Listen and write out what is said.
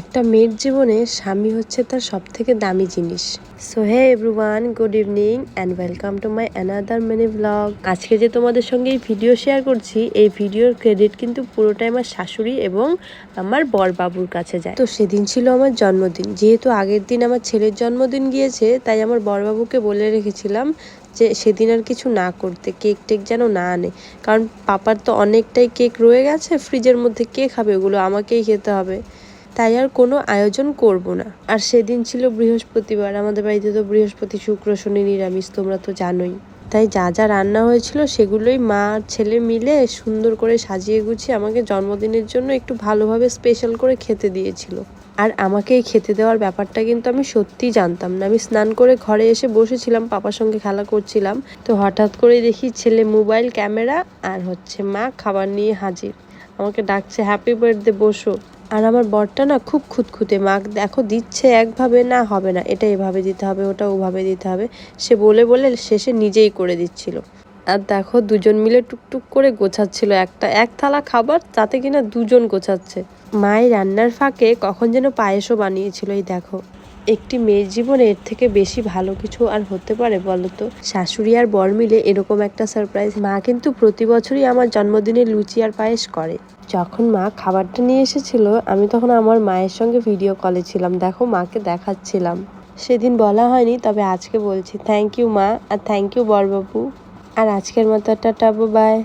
একটা মেয়ের জীবনে স্বামী হচ্ছে তার সবথেকে দামি জিনিস। So hey everyone, good evening and welcome to my another mini blog. আজকে যে তোমাদের সঙ্গে এই ভিডিও শেয়ার করছি, এই ভিডিওর ক্রেডিট কিন্তু পুরোটাই আমার শাশুড়ি এবং আমার বর বাবুর কাছে যায়। তো সেদিন ছিল আমার জন্মদিন, যেহেতু আগের দিন আমার ছেলের জন্মদিন গিয়েছে, তাই আমার বরবাবুকে বলে রেখেছিলাম যে সেদিন আর কিছু না করতে, কেক টেক যেন না আনে, কারণ পাপার তো অনেকটাই কেক রয়ে গেছে ফ্রিজের মধ্যে, কে খাবে ওগুলো, আমাকেই খেতে হবে, তাই আর কোনো আয়োজন করব না। আর সেদিন ছিল বৃহস্পতিবার, আমাদের বাড়িতে তো বৃহস্পতি শুক্র শনি নিরামিষ, তোমরা তো জানোই। তাই যা যা রান্না হয়েছিল সেগুলোই মা আর ছেলে মিলে সুন্দর করে সাজিয়ে গুছিয়ে আমাকে জন্মদিনের জন্য একটু ভালোভাবে স্পেশাল করে খেতে দিয়েছিল। আর আমাকে এই খেতে দেওয়ার ব্যাপারটা কিন্তু আমি সত্যিই জানতাম না। আমি স্নান করে ঘরে এসে বসেছিলাম, পাপার সঙ্গে খেলা করছিলাম, তো হঠাৎ করে দেখি ছেলে মোবাইল, ক্যামেরা আর মা খাবার নিয়ে হাজির। আমাকে ডাকছে হ্যাপি বার্থডে, বসো। আর আমার বরটা না খুব খুঁতখুঁতে, মা দেখো দিচ্ছে একভাবে, না হবে না, এটা এভাবে দিতে হবে, ওটা ওভাবে দিতে হবে, সে বলে বলে শেষে নিজেই করে দিচ্ছিল। আর দেখো দুজন মিলে টুকটুক করে গোছাচ্ছিল এক থালা খাবার, তাতে কিনা দুজন গোছাচ্ছে। মায়ের রান্নার ফাঁকে কখন যেন পায়েসও বানিয়েছিল। এই দেখো, একটি মেয়ের জীবনে এর থেকে বেশি ভালো কিছু আর হতে পারে বলো তো? শাশুড়ি আর বর মিলে এরকম একটা সারপ্রাইজ। মা কিন্তু প্রতি বছরই আমার জন্মদিনে লুচি আর পায়েস করে। যখন মা খাবারটা নিয়ে এসেছিল, আমি তখন আমার মায়ের সঙ্গে ভিডিও কলে ছিলাম, দেখো মাকে দেখাচ্ছিলাম। সেদিন বলা হয়নি, তবে আজকে বলছি থ্যাংক ইউ মা, আর থ্যাংক ইউ বরবাবু। আর আজকের মতো টাটা, বাই।